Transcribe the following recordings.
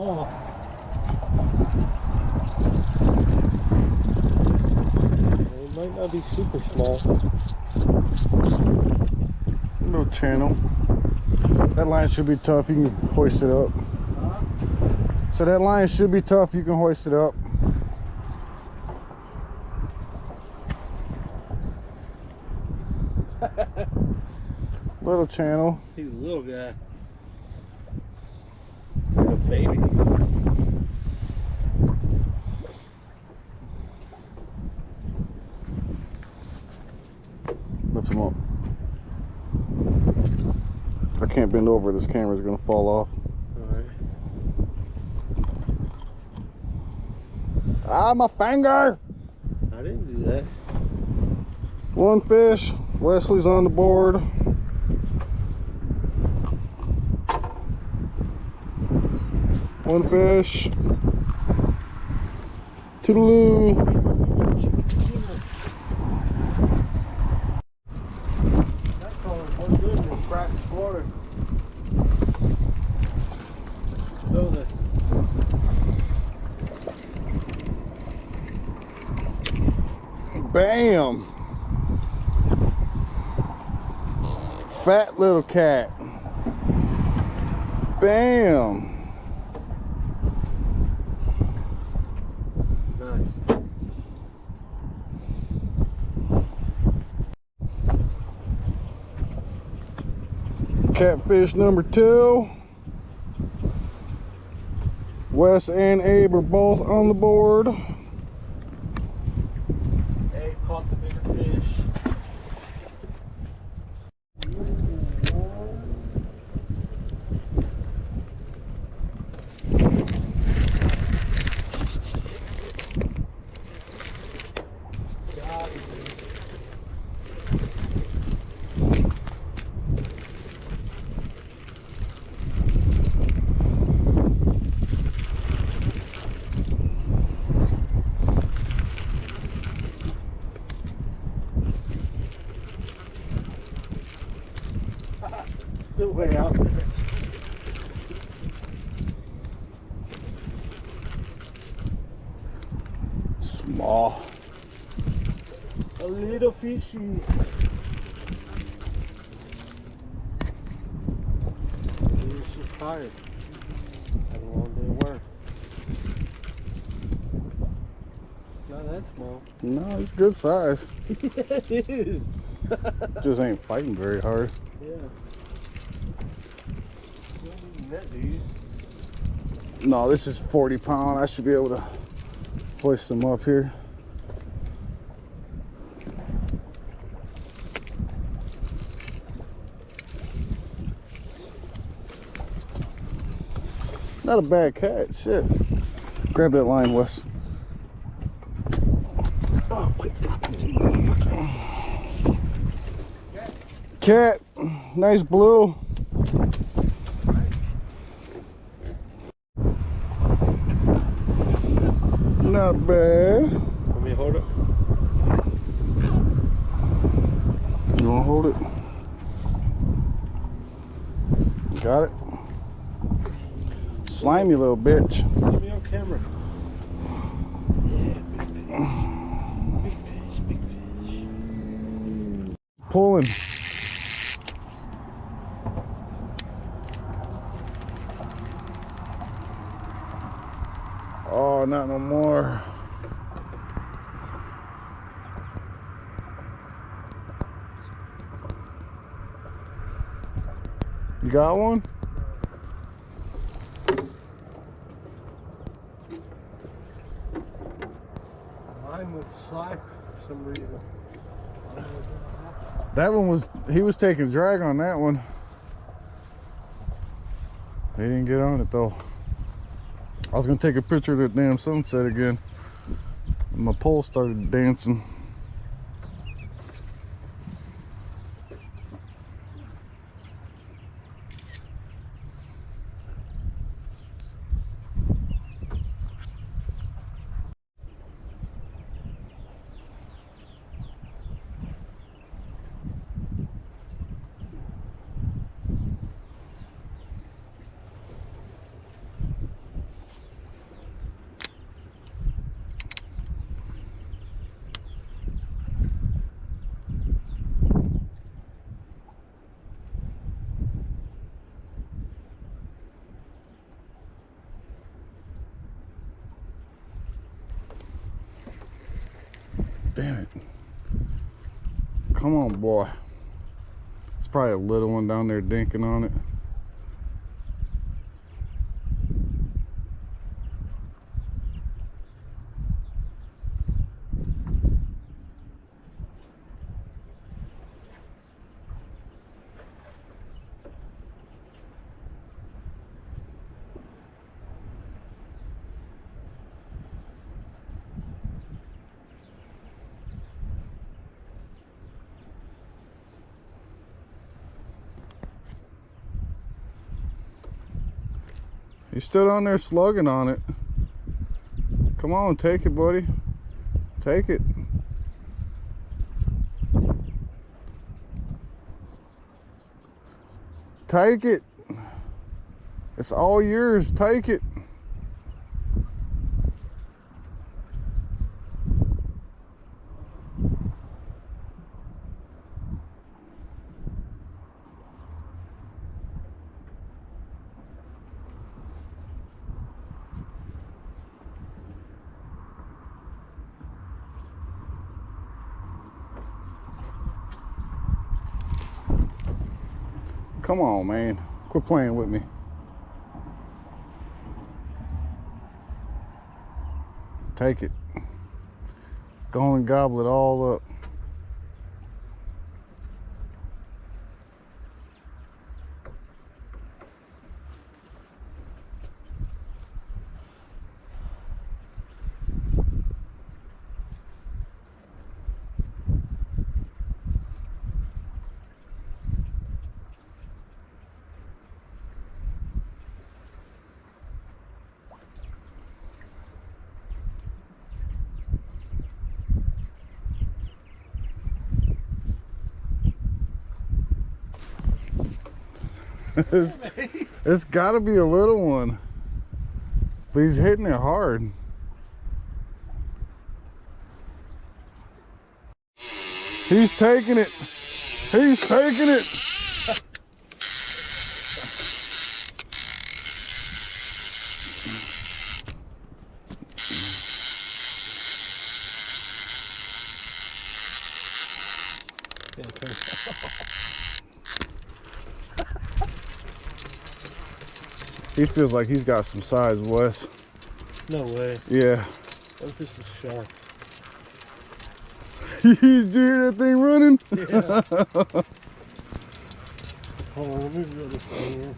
Oh. It might not be super small. Little channel. That line should be tough. You can hoist it up. So that line should be tough. You can hoist it up. Little channel. He's a little guy. Like a baby. Lift him up. I can't bend over. This camera's gonna fall off. Alright. Ah, my finger! I didn't do that. One fish. Wesley's on the board. One fish. Toodaloo. That color's one good in this practice water. So the Bam! Fat little cat. Bam! nice. Catfish number 2. Wes and Abe are both on the board. Abe caught the bigger fish. Still way out there. Small. A little fishy. He's just tired. Had a long day of work. Not that small. No, it's good size. Yeah, it is. Just ain't fighting very hard. Yeah. Don't need that, do you? No, this is 40 pound. I should be able to hoist them up here. Not a bad cat, shit. Grab that line, Wes. Oh, wait. Cat, nice blue. Not bad. Want me to hold it? You wanna hold it? Got it? Slimy little bitch. Get me on camera. Yeah, big fish. Big fish, big fish. Pulling. Oh, not no more. You got one? Mine was slack for some reason. I don't know what happened. That one was, he was taking drag on that one. He didn't get on it though. I was gonna take a picture of that damn sunset again. My pole started dancing. Damn it. Come on, boy. It's probably a little one down there dinking on it. He's still on there slugging on it. Come on, take it, buddy. Take it. Take it. It's all yours. Take it. Come on, man. Quit playing with me. Take it. Go and gobble it all up. It's gotta be a little one, but he's hitting it hard. He's taking it. He's taking it. He feels like he's got some size, Wes. No way. Yeah. What if this was sharp? You hear that thing running? Yeah. Hold on, let me reel this thing in.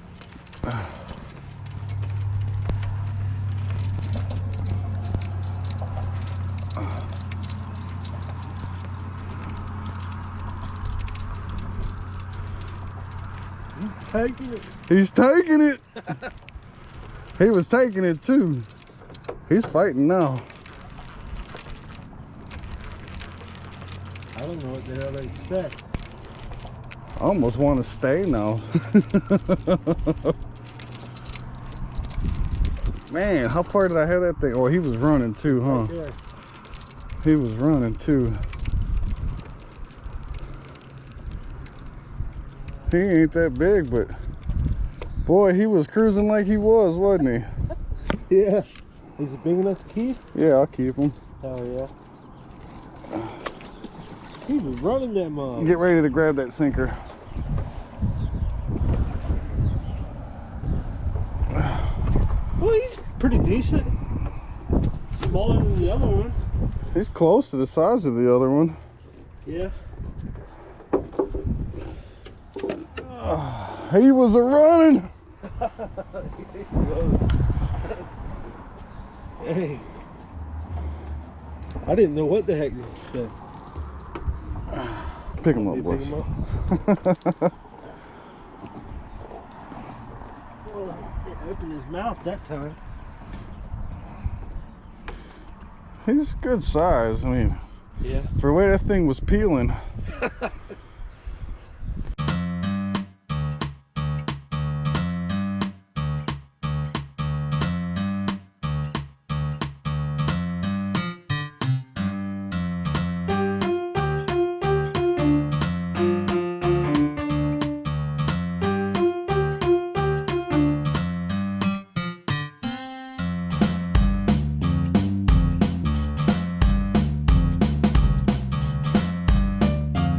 He's taking it. He's taking it. He was taking it too. He's fighting now. I don't know what the hell they expect. I almost want to stay now. Man, how far did I have that thing? Oh, he was running too, huh? Right there. He was running too. He ain't that big, but boy, he was cruising like he was, wasn't he? Yeah. Is it big enough to keep? Yeah, I'll keep him. Hell yeah. He was running that mug. Get ready to grab that sinker. Well, he's pretty decent. Smaller than the other one. He's close to the size of the other one. Yeah. He was a running. Hey. I didn't know what the heck to expect. Pick him up, boys. Well, didn't open his mouth that time. He's good size. I mean, yeah. for the way that thing was peeling.